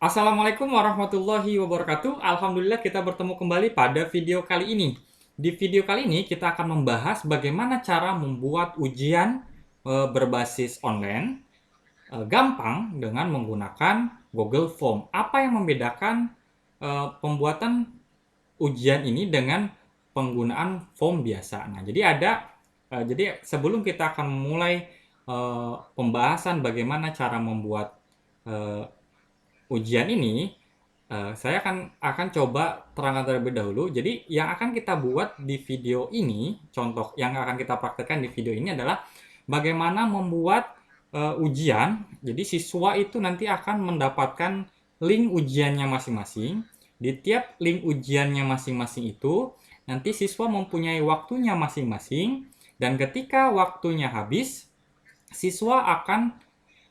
Assalamualaikum warahmatullahi wabarakatuh. Alhamdulillah kita bertemu kembali pada video kali ini. Di video kali ini kita akan membahas bagaimana cara membuat ujian berbasis online gampang dengan menggunakan Google Form. Apa yang membedakan pembuatan ujian ini dengan penggunaan form biasa? Nah, jadi sebelum kita akan memulai pembahasan bagaimana cara membuat eh, ujian ini, saya akan coba terangkan terlebih dahulu. Jadi yang akan kita buat di video ini, contoh yang akan kita praktekkan di video ini adalah bagaimana membuat ujian. Jadi siswa itu nanti akan mendapatkan link ujiannya masing-masing. Di tiap link ujiannya masing-masing itu, nanti siswa mempunyai waktunya masing-masing, dan ketika waktunya habis, siswa akan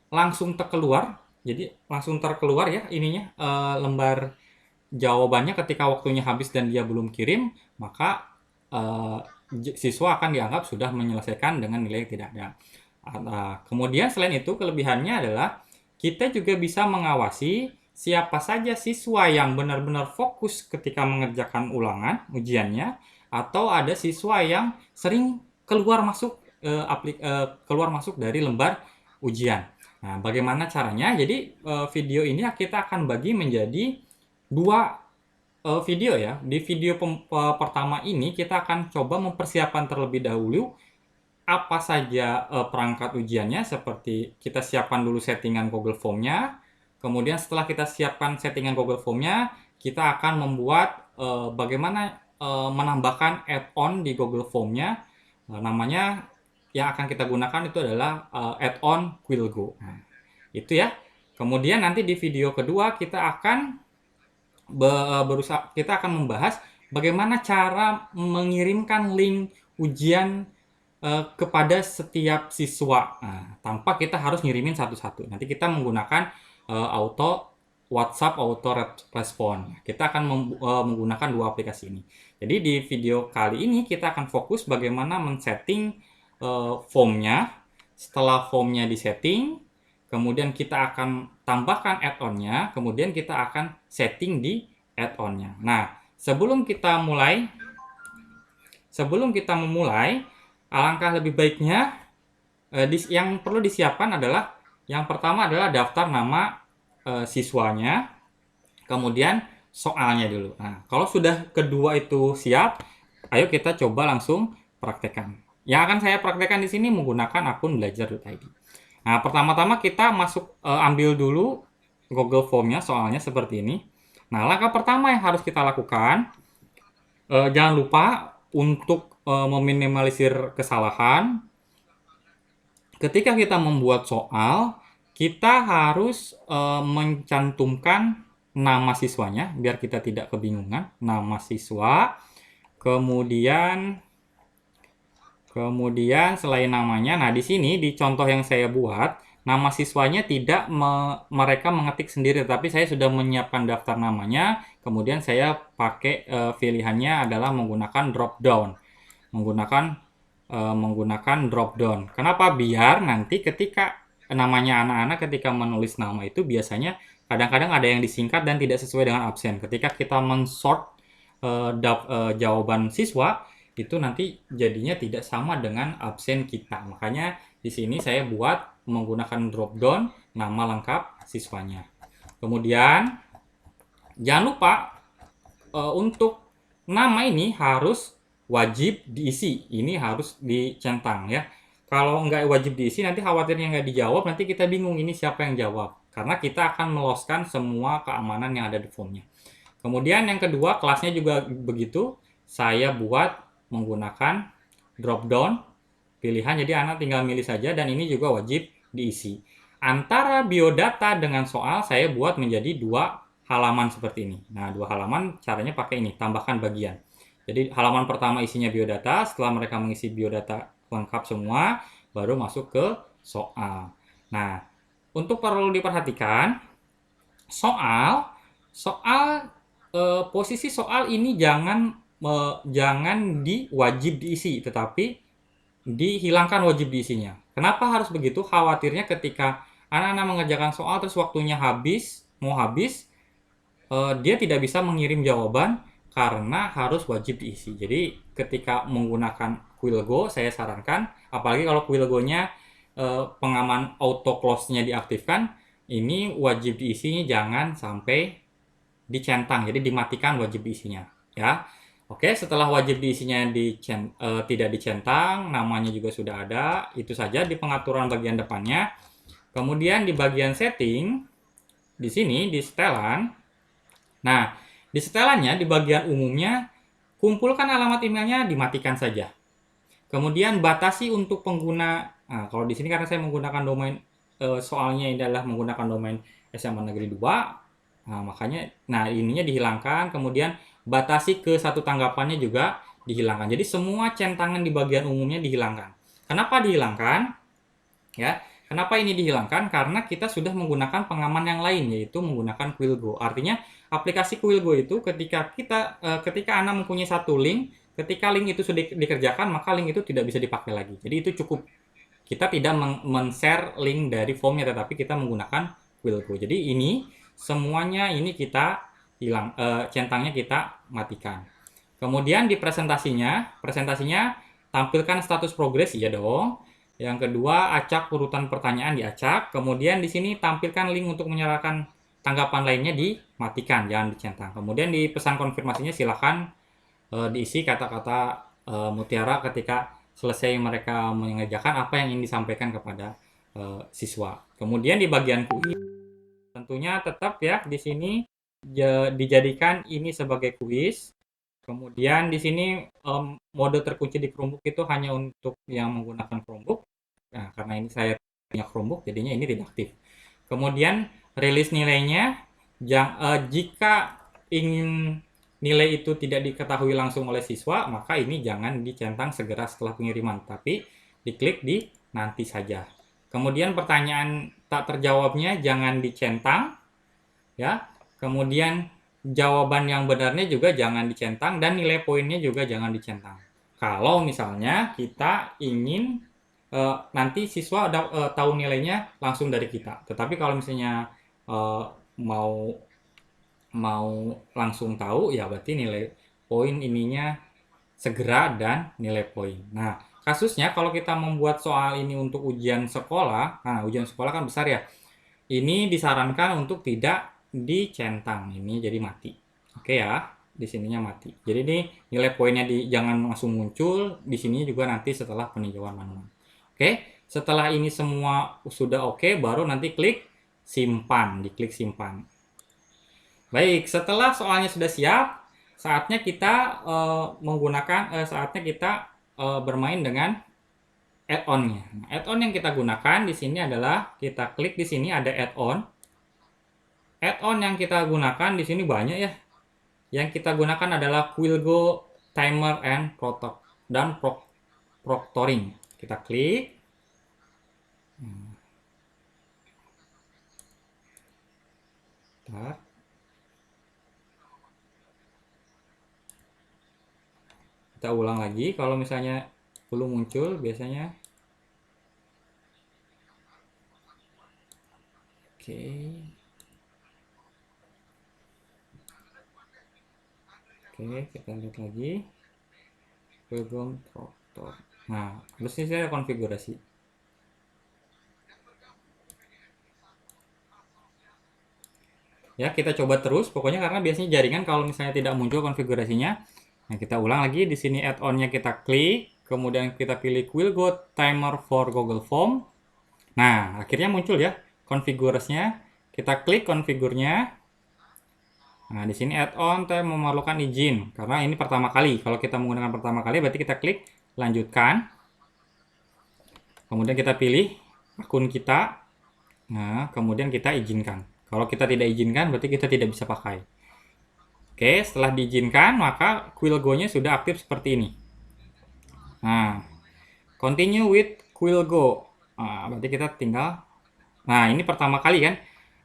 langsung terkeluar. Jadi langsung terkeluar ya ininya lembar jawabannya ketika waktunya habis dan dia belum kirim, maka eh, siswa akan dianggap sudah menyelesaikan dengan nilai yang tidak ada. Kemudian selain itu kelebihannya adalah kita juga bisa mengawasi siapa saja siswa yang benar-benar fokus ketika mengerjakan ulangan ujiannya, atau ada siswa yang sering keluar masuk keluar masuk dari lembar ujian. Nah, bagaimana caranya? Jadi video ini kita akan bagi menjadi dua video ya. Di video pertama ini kita akan coba mempersiapkan terlebih dahulu apa saja perangkat ujiannya, seperti kita siapkan dulu settingan Google Form-nya. Kemudian setelah kita siapkan settingan Google Form-nya, kita akan membuat bagaimana menambahkan add-on di Google Form-nya. Namanya yang akan kita gunakan itu adalah add-on Quillgo. Nah, itu ya. Kemudian nanti di video kedua kita akan membahas bagaimana cara mengirimkan link ujian kepada setiap siswa. Nah, tanpa kita harus ngirimin satu-satu. Nanti kita menggunakan WhatsApp auto respon. Kita akan menggunakan dua aplikasi ini. Jadi di video kali ini kita akan fokus bagaimana men-setting formnya. Setelah formnya disetting, kemudian kita akan tambahkan add-onnya, kemudian kita akan setting di add-onnya. Nah, sebelum kita memulai, alangkah lebih baiknya yang perlu disiapkan adalah yang pertama adalah daftar nama siswanya, kemudian soalnya dulu. Nah, kalau sudah kedua itu siap, ayo kita coba langsung praktekkan. Yang akan saya praktekkan di sini menggunakan akun belajar.id. Nah, pertama-tama kita ambil dulu Google Form-nya, soalnya seperti ini. Nah, langkah pertama yang harus kita lakukan, jangan lupa untuk meminimalisir kesalahan. Ketika kita membuat soal, kita harus mencantumkan nama siswanya biar kita tidak kebingungan. Nama siswa, kemudian selain namanya, nah di sini di contoh yang saya buat, nama siswanya tidak mereka mengetik sendiri, tapi saya sudah menyiapkan daftar namanya. Kemudian saya pakai pilihannya adalah menggunakan drop down. Menggunakan drop down. Kenapa? Biar nanti ketika namanya anak-anak ketika menulis nama itu biasanya kadang-kadang ada yang disingkat dan tidak sesuai dengan absen. Ketika kita mensort jawaban siswa, itu nanti jadinya tidak sama dengan absen kita. Makanya di sini saya buat menggunakan drop down nama lengkap siswanya. Kemudian jangan lupa untuk nama ini harus wajib diisi. Ini harus dicentang ya. Kalau nggak wajib diisi, nanti khawatirnya nggak dijawab, nanti kita bingung ini siapa yang jawab. Karena kita akan meloskan semua keamanan yang ada di formnya. Kemudian yang kedua, kelasnya juga begitu. Saya buat menggunakan drop down pilihan, jadi anak tinggal milih saja, dan ini juga wajib diisi. Antara biodata dengan soal saya buat menjadi dua halaman seperti ini. Nah, dua halaman caranya pakai ini, tambahkan bagian. Jadi halaman pertama isinya biodata, setelah mereka mengisi biodata lengkap semua, baru masuk ke soal. Nah, untuk perlu diperhatikan, posisi soal ini jangan wajib diisi, tetapi dihilangkan wajib diisinya. Kenapa harus begitu? Khawatirnya ketika anak-anak mengerjakan soal terus waktunya habis, mau habis, dia tidak bisa mengirim jawaban karena harus wajib diisi. Jadi ketika menggunakan Quillgo, saya sarankan, apalagi kalau Quillgo-nya pengaman auto close-nya diaktifkan, ini wajib diisinya jangan sampai dicentang, jadi dimatikan wajib diisinya, ya. Oke, setelah wajib diisinya tidak dicentang, namanya juga sudah ada, itu saja di pengaturan bagian depannya. Kemudian di bagian setting, di sini di setelan. Nah, di setelannya di bagian umumnya, kumpulkan alamat emailnya, dimatikan saja. Kemudian batasi untuk pengguna. Nah, kalau di sini karena saya menggunakan domain, soalnya ini adalah menggunakan domain SMA Negeri 2, nah makanya, nah ininya dihilangkan. Kemudian batasi ke satu tanggapannya juga dihilangkan. Jadi semua centangan di bagian umumnya dihilangkan. Kenapa dihilangkan? Ya, kenapa ini dihilangkan? Karena kita sudah menggunakan pengaman yang lain, yaitu menggunakan Quillgo. Artinya aplikasi Quillgo itu ketika Anda mempunyai satu link, ketika link itu sudah dikerjakan, maka link itu tidak bisa dipakai lagi. Jadi itu cukup. Kita tidak men-share link dari formnya, tetapi kita menggunakan Quillgo. Jadi ini semuanya ini kita hilang, centangnya kita matikan. Kemudian di presentasinya tampilkan status progres, ya dong. Yang kedua, acak urutan pertanyaan diacak. Kemudian di sini tampilkan link untuk menyerahkan tanggapan lainnya, dimatikan, jangan dicentang. Kemudian di pesan konfirmasinya silahkan diisi kata-kata mutiara ketika selesai mereka mengerjakan apa yang ingin disampaikan kepada siswa. Kemudian di bagian kuis, tentunya tetap ya di sini dijadikan ini sebagai kuis. Kemudian di sini mode terkunci di Chromebook itu hanya untuk yang menggunakan Chromebook. Nah, karena ini saya punya Chromebook, jadinya ini tidak aktif. Kemudian rilis nilainya, jika ingin nilai itu tidak diketahui langsung oleh siswa, maka ini jangan dicentang segera setelah pengiriman, tapi diklik di nanti saja. Kemudian pertanyaan tak terjawabnya jangan dicentang, ya. Kemudian jawaban yang benarnya juga jangan dicentang, dan nilai poinnya juga jangan dicentang. Kalau misalnya kita ingin nanti siswa tahu nilainya langsung dari kita. Tetapi kalau misalnya mau mau langsung tahu, ya berarti nilai poin ininya segera dan nilai poin. Nah, kasusnya kalau kita membuat soal ini untuk ujian sekolah, nah ujian sekolah kan besar ya. Ini disarankan untuk tidak dicentang, ini jadi mati. Oke ya, di sininya mati. Jadi ini nilai poinnya jangan langsung muncul, di sini juga nanti setelah peninjauan manual. Oke, setelah ini semua sudah oke, baru nanti klik simpan, diklik simpan. Baik, setelah soalnya sudah siap, saatnya kita bermain dengan add-on-nya. Nah, add-on yang kita gunakan di sini adalah kita klik di sini ada add-on. Add-on yang kita gunakan di sini banyak ya. Yang kita gunakan adalah Quillgo Timer and Proctoring. Kita klik. Kita ulang lagi. Kalau misalnya belum muncul, biasanya. Oke. Oke, kita lihat lagi. Quillgo Proctor. Nah, terus ini saya konfigurasi. Ya, kita coba terus. Pokoknya karena biasanya jaringan kalau misalnya tidak muncul konfigurasinya. Nah, kita ulang lagi. Di sini add-on-nya kita klik. Kemudian kita pilih Quillgo Timer for Google Form. Nah, akhirnya muncul ya konfigurasinya. Kita klik konfigurnya. Nah, di sini add-on memerlukan izin. Karena ini pertama kali. Kalau kita menggunakan pertama kali, berarti kita klik lanjutkan. Kemudian kita pilih akun kita. Nah, kemudian kita izinkan. Kalau kita tidak izinkan, berarti kita tidak bisa pakai. Oke, setelah diizinkan, maka Quillgo-nya sudah aktif seperti ini. Nah, continue with Quillgo. Nah, berarti kita tinggal. Nah, ini pertama kali kan.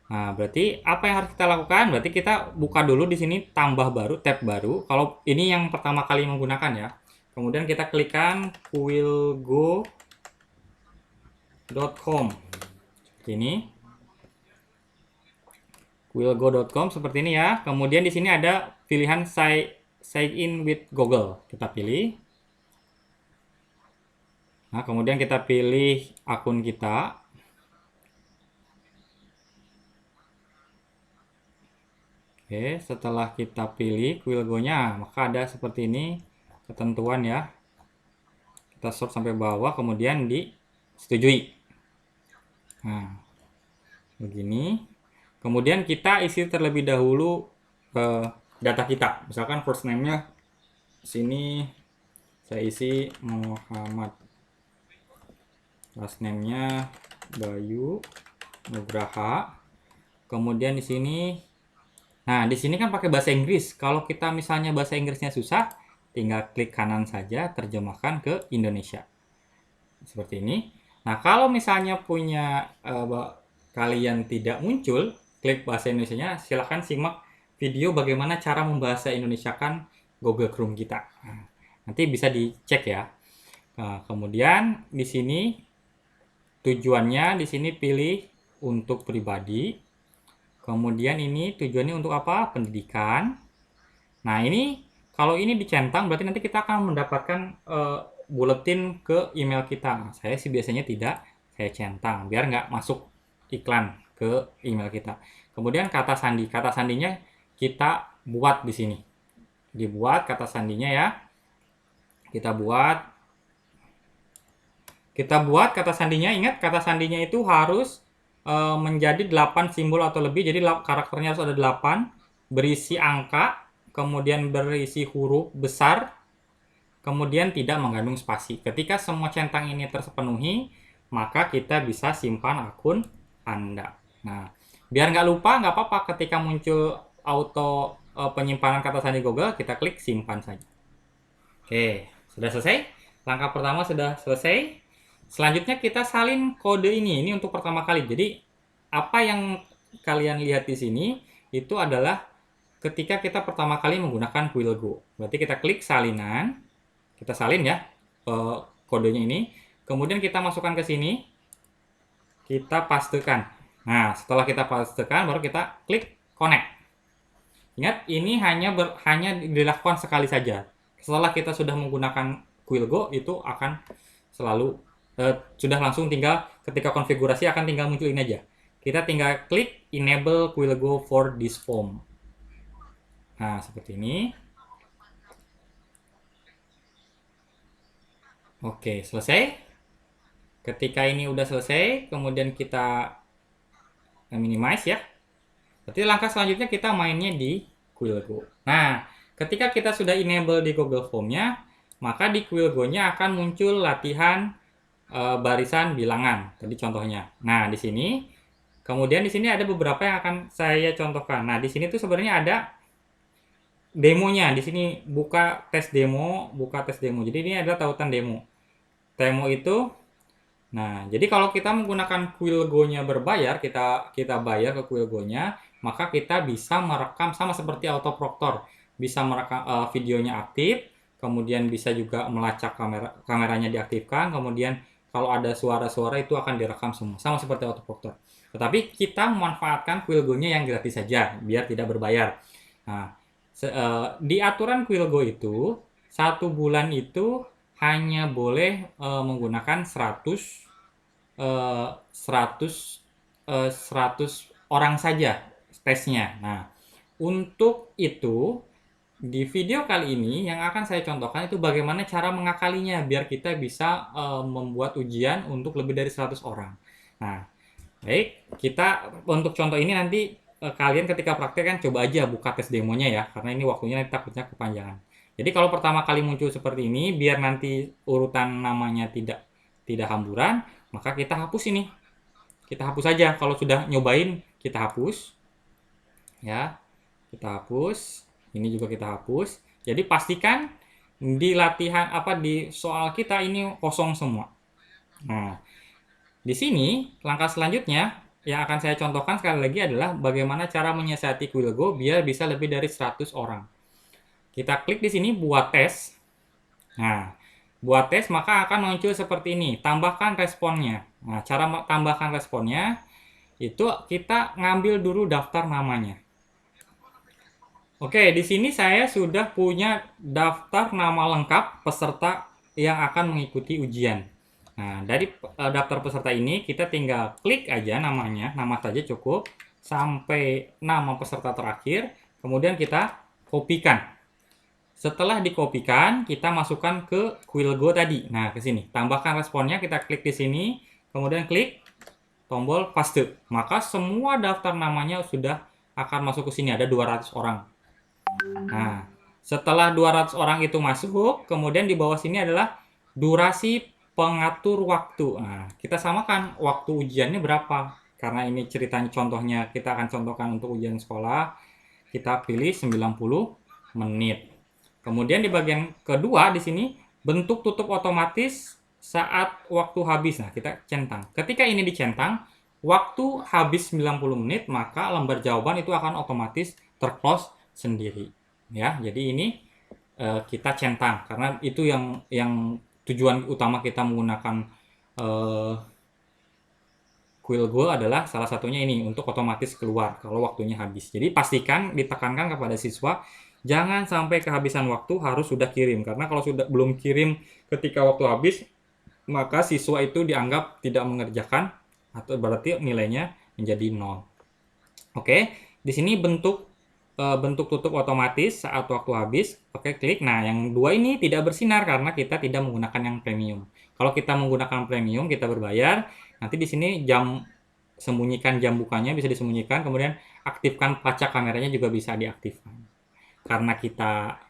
Nah, berarti apa yang harus kita lakukan? Berarti kita buka dulu di sini tambah baru, tab baru. Kalau ini yang pertama kali menggunakan ya. Kemudian kita klikkan quillgo.com. Seperti ini. Quillgo.com seperti ini ya. Kemudian di sini ada pilihan sign in with Google. Kita pilih. Nah, kemudian kita pilih akun kita. Oke, setelah kita pilih Quillgo-nya, maka ada seperti ini ketentuan ya. Kita scroll sampai bawah, kemudian disetujui. Nah, begini. Kemudian kita isi terlebih dahulu data kita. Misalkan first name-nya sini saya isi Muhammad. Last name-nya Bayu Nugraha. Kemudian di sini, nah di sini kan pakai bahasa Inggris. Kalau kita misalnya bahasa Inggrisnya susah, tinggal klik kanan saja, terjemahkan ke Indonesia. Seperti ini. Nah, kalau misalnya punya kalian tidak muncul, klik bahasa Indonesianya, silahkan simak video bagaimana cara membahasa Indonesiakan Google Chrome kita. Nah, nanti bisa dicek ya. Nah, kemudian di sini tujuannya di sini pilih untuk pribadi. Kemudian ini tujuannya untuk apa? Pendidikan. Nah, ini kalau ini dicentang berarti nanti kita akan mendapatkan buletin ke email kita. Nah, saya sih biasanya tidak, saya centang biar nggak masuk iklan ke email kita. Kemudian kata sandi. Kata sandinya kita buat di sini. Dibuat kata sandinya ya. Kita buat kata sandinya. Ingat kata sandinya itu harus menjadi 8 simbol atau lebih. Jadi karakternya harus ada 8, berisi angka, kemudian berisi huruf besar, kemudian tidak mengandung spasi. Ketika semua centang ini terpenuhi, maka kita bisa simpan akun Anda. Nah, biar nggak lupa, nggak apa-apa ketika muncul auto penyimpanan kata sandi Google, kita klik simpan saja. Oke, sudah selesai. Langkah pertama sudah selesai. Selanjutnya kita salin kode ini untuk pertama kali. Jadi apa yang kalian lihat di sini itu adalah ketika kita pertama kali menggunakan Quillgo. Berarti kita klik salinan, kita salin ya kodenya ini. Kemudian kita masukkan ke sini, kita pastekan. Nah, setelah kita pastekan, baru kita klik connect. Ingat, ini hanya dilakukan sekali saja. Setelah kita sudah menggunakan Quillgo, itu akan selalu sudah langsung tinggal ketika konfigurasi akan tinggal muncul ini aja. Kita tinggal klik enable Quillgo for this form. Nah, seperti ini. Oke, selesai. Ketika ini udah selesai, kemudian kita minimize ya. Berarti langkah selanjutnya kita mainnya di Quillgo. Nah, ketika kita sudah enable di Google Form-nya, maka di Quillgo-nya akan muncul latihan barisan bilangan. Tadi contohnya. Nah, di sini, kemudian di sini ada beberapa yang akan saya contohkan. Nah, di sini tuh sebenarnya ada demonya. Di sini buka tes demo. Jadi ini adalah tautan demo. Demo itu, nah, jadi kalau kita menggunakan Quillgo-nya berbayar, kita bayar ke Quillgo-nya, maka kita bisa merekam sama seperti autoproctor. Bisa merekam videonya aktif, kemudian bisa juga melacak kameranya diaktifkan, kemudian kalau ada suara-suara itu akan direkam semua, sama seperti autoproctor. Tetapi kita memanfaatkan Quillgo-nya yang gratis saja, biar tidak berbayar. Nah, di aturan Quillgo itu, 1 bulan itu hanya boleh menggunakan 100 orang saja tesnya. Nah, untuk itu di video kali ini yang akan saya contohkan itu bagaimana cara mengakalinya biar kita bisa membuat ujian untuk lebih dari 100 orang. Nah, baik, kita untuk contoh ini nanti kalian ketika praktek kan coba aja buka tes demonya ya, karena ini waktunya nanti takutnya kepanjangan. Jadi kalau pertama kali muncul seperti ini, biar nanti urutan namanya tidak hamburan, maka kita hapus ini. Kita hapus saja. Kalau sudah nyobain, kita hapus. Ya, kita hapus. Ini juga kita hapus. Jadi pastikan di latihan di soal kita ini kosong semua. Nah, di sini langkah selanjutnya yang akan saya contohkan sekali lagi adalah bagaimana cara menyiasati Quillgo biar bisa lebih dari 100 orang. Kita klik di sini buat tes. Nah, buat tes maka akan muncul seperti ini. Tambahkan responnya. Nah, cara tambahkan responnya itu kita ngambil dulu daftar namanya. Oke, di sini saya sudah punya daftar nama lengkap peserta yang akan mengikuti ujian. Nah, dari daftar peserta ini kita tinggal klik aja namanya, nama saja cukup, sampai nama peserta terakhir, kemudian kita kopikan. Setelah dikopikan, kita masukkan ke Quillgo tadi. Nah, ke sini, tambahkan responnya, kita klik di sini, kemudian klik tombol paste. Maka semua daftar namanya sudah akan masuk ke sini, ada 200 orang. Nah, setelah 200 orang itu masuk, kemudian di bawah sini adalah durasi pengatur waktu. Nah, kita samakan waktu ujiannya berapa. Karena ini ceritanya contohnya kita akan contohkan untuk ujian sekolah, kita pilih 90 menit. Kemudian di bagian kedua di sini bentuk tutup otomatis saat waktu habis. Nah, kita centang. Ketika ini dicentang, waktu habis 90 menit, maka lembar jawaban itu akan otomatis terclose sendiri. Ya, jadi ini kita centang karena itu yang tujuan utama kita menggunakan Quillgo adalah salah satunya ini untuk otomatis keluar kalau waktunya habis. Jadi pastikan ditekankan kepada siswa jangan sampai kehabisan waktu, harus sudah kirim, karena kalau sudah belum kirim ketika waktu habis maka siswa itu dianggap tidak mengerjakan atau berarti nilainya menjadi 0. Oke, di sini bentuk tutup otomatis saat waktu habis. Oke, klik. Nah, yang dua ini tidak bersinar karena kita tidak menggunakan yang premium. Kalau kita menggunakan premium, kita berbayar. Nanti di sini sembunyikan jam bukanya bisa disembunyikan, kemudian aktifkan pelacak kameranya juga bisa diaktifkan. Karena kita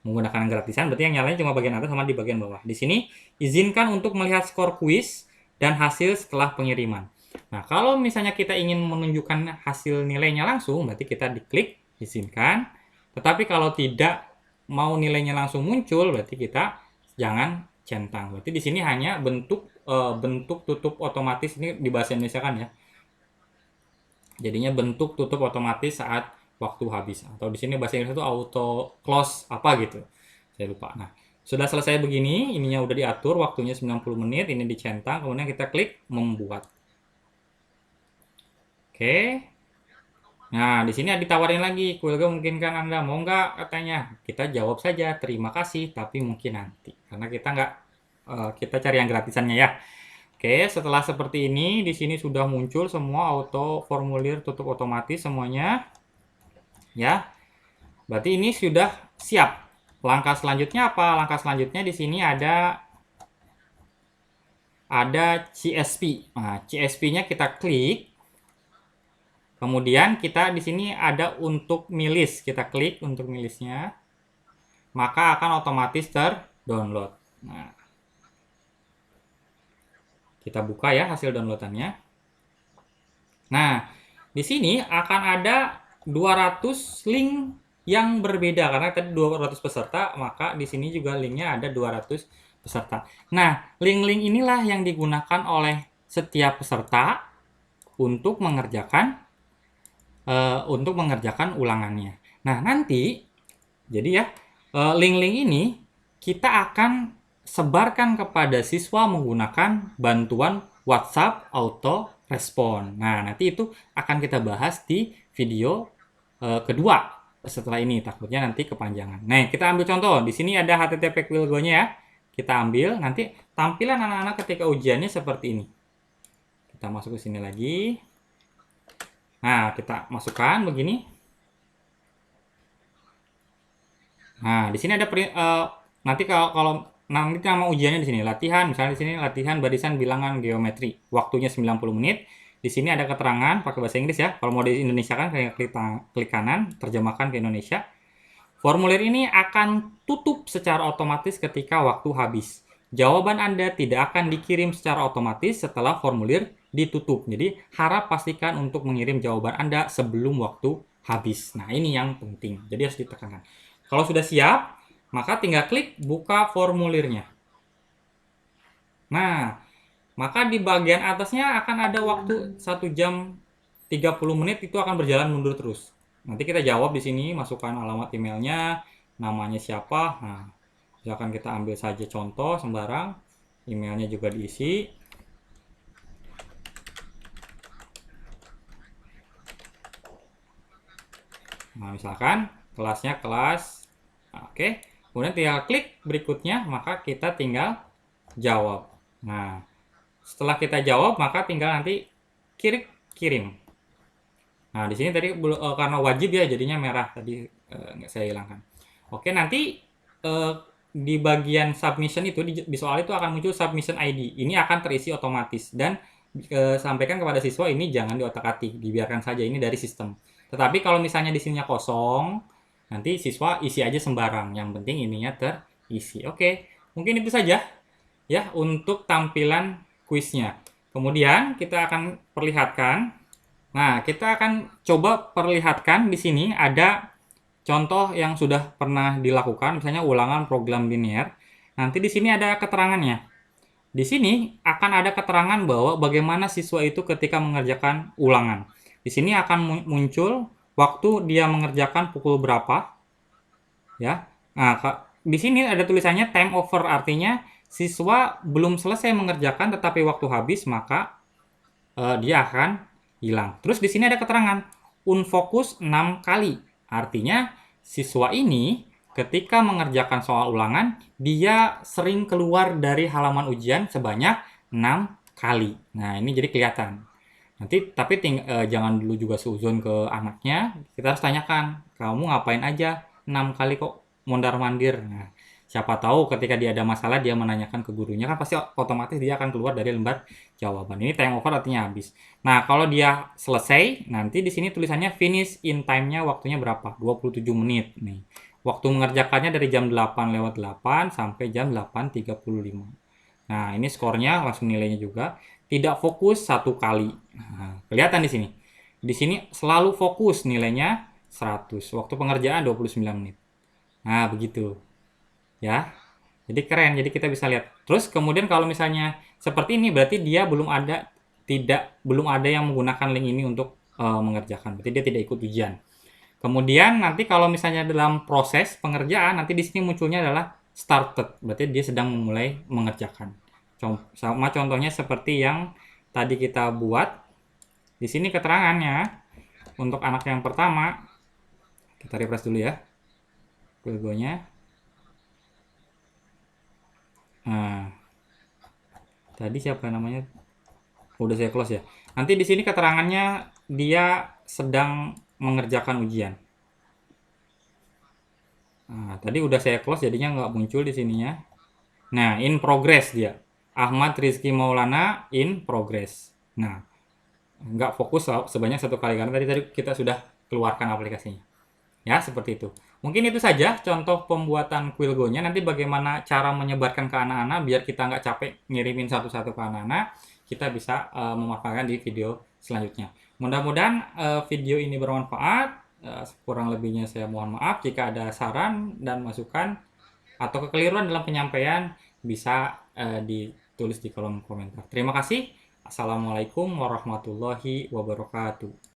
menggunakan gratisan, berarti yang nyalanya cuma bagian atas sama di bagian bawah. Di sini izinkan untuk melihat skor kuis dan hasil setelah pengiriman. Nah, kalau misalnya kita ingin menunjukkan hasil nilainya langsung, berarti kita diklik, izinkan. Tetapi kalau tidak mau nilainya langsung muncul, berarti kita jangan centang. Berarti di sini hanya bentuk tutup otomatis, ini di bahasa Indonesia kan ya. Jadinya bentuk tutup otomatis saat waktu habis. Atau di sini bahasa Inggris itu auto close apa gitu. Saya lupa. Nah, sudah selesai begini, ininya udah diatur, waktunya 90 menit, ini dicentang, kemudian kita klik membuat. Oke. Nah, di sini ditawarin lagi, Quillgo memungkinkan Anda mau nggak katanya. Kita jawab saja, terima kasih, tapi mungkin nanti. Karena kita nggak, kita cari yang gratisannya ya. Oke, setelah seperti ini, di sini sudah muncul semua auto formulir tutup otomatis semuanya. Ya, berarti ini sudah siap. Langkah selanjutnya apa? Langkah selanjutnya di sini ada CSP. Nah, CSP-nya kita klik. Kemudian kita di sini ada untuk milis, kita klik untuk milisnya, maka akan otomatis terdownload. Nah, kita buka ya hasil downloadannya. Nah, di sini akan ada 200 link yang berbeda karena tadi 200 peserta, maka di sini juga linknya ada 200 peserta. Nah, link-link inilah yang digunakan oleh setiap peserta untuk mengerjakan ulangannya. Nah, nanti jadi ya link-link ini kita akan sebarkan kepada siswa menggunakan bantuan WhatsApp auto respon. Nah, nanti itu akan kita bahas di video kedua setelah ini, takutnya nanti kepanjangan. Nah, kita ambil contoh. Di sini ada HTTP Quillgo-nya ya. Kita ambil, nanti tampilan anak-anak ketika ujiannya seperti ini. Kita masuk ke sini lagi. Nah, kita masukkan begini. Nah, di sini ada nanti kalau nanti nama ujiannya di sini latihan, misalnya di sini latihan barisan bilangan geometri. Waktunya 90 menit. Di sini ada keterangan pakai bahasa Inggris ya. Kalau mau di Indonesia kan kayak klik kanan, terjemahkan ke Indonesia. Formulir ini akan tutup secara otomatis ketika waktu habis. Jawaban Anda tidak akan dikirim secara otomatis setelah formulir ditutup. Jadi harap pastikan untuk mengirim jawaban Anda sebelum waktu habis. Nah, ini yang penting. Jadi harus ditekankan. Kalau sudah siap, maka tinggal klik buka formulirnya. Nah, maka di bagian atasnya akan ada waktu 1 jam 30 menit itu akan berjalan mundur terus. Nanti kita jawab di sini, masukkan alamat emailnya, namanya siapa. Nah, misalkan kita ambil saja contoh sembarang, emailnya juga diisi. Nah, misalkan kelasnya kelas, oke. Kemudian tinggal klik berikutnya, maka kita tinggal jawab. Nah, setelah kita jawab, maka tinggal nanti kirim. Nah, di sini tadi karena wajib ya, jadinya merah tadi, nggak saya hilangkan. Oke, nanti di bagian submission itu di soal itu akan muncul submission ID. Ini akan terisi otomatis dan sampaikan kepada siswa ini jangan diotak-atik, dibiarkan saja ini dari sistem. Tetapi kalau misalnya di sininya kosong, nanti siswa isi aja sembarang. Yang penting ininya terisi. Oke, mungkin itu saja ya untuk tampilan kuisnya. Kemudian kita akan perlihatkan. Nah, kita akan coba perlihatkan di sini ada contoh yang sudah pernah dilakukan, misalnya ulangan program linear. Nanti di sini ada keterangannya. Di sini akan ada keterangan bahwa bagaimana siswa itu ketika mengerjakan ulangan. Di sini akan muncul waktu dia mengerjakan pukul berapa, ya. Nah, di sini ada tulisannya time over, artinya siswa belum selesai mengerjakan tetapi waktu habis, maka dia akan hilang. Terus di sini ada keterangan unfokus 6 kali. Artinya siswa ini ketika mengerjakan soal ulangan, dia sering keluar dari halaman ujian sebanyak 6 kali. Nah, ini jadi kelihatan. Nanti tapi jangan dulu juga seuzon ke anaknya. Kita harus tanyakan, "Kamu ngapain aja 6 kali kok mondar-mandir?" Nah, siapa tahu ketika dia ada masalah dia menanyakan ke gurunya, kan pasti otomatis dia akan keluar dari lembar jawaban. Ini time over artinya habis. Nah, kalau dia selesai, nanti di sini tulisannya finish in time-nya waktunya berapa? 27 menit nih. Waktu mengerjakannya dari jam 8:08 sampai jam 8:35. Nah, ini skornya langsung nilainya juga. Tidak fokus 1 kali. Nah, kelihatan di sini. Di sini selalu fokus nilainya 100. Waktu pengerjaan 29 menit. Nah, begitu. Ya. Jadi keren. Jadi kita bisa lihat. Terus kemudian kalau misalnya seperti ini berarti dia belum ada yang menggunakan link ini untuk mengerjakan. Berarti dia tidak ikut ujian. Kemudian nanti kalau misalnya dalam proses pengerjaan nanti di sini munculnya adalah started. Berarti dia sedang memulai mengerjakan. Sama contohnya seperti yang tadi kita buat. Di sini keterangannya untuk anak yang pertama. Kita refresh dulu ya logonya. Nah, tadi siapa namanya? Udah saya close ya. Nanti di sini keterangannya dia sedang mengerjakan ujian. Nah, tadi udah saya close jadinya nggak muncul di sininya. Nah, in progress dia. Ahmad Rizky Maulana in progress. Nah, nggak fokus sebanyak 1 kali karena tadi kita sudah keluarkan aplikasinya. Ya, seperti itu. Mungkin itu saja contoh pembuatan Quillgo-nya. Nanti bagaimana cara menyebarkan ke anak-anak biar kita nggak capek ngirimin satu-satu ke anak-anak. Kita bisa memanfaatkan di video selanjutnya. Mudah-mudahan video ini bermanfaat. Kurang lebihnya saya mohon maaf. Jika ada saran dan masukan atau kekeliruan dalam penyampaian bisa ditulis di kolom komentar. Terima kasih. Assalamualaikum warahmatullahi wabarakatuh.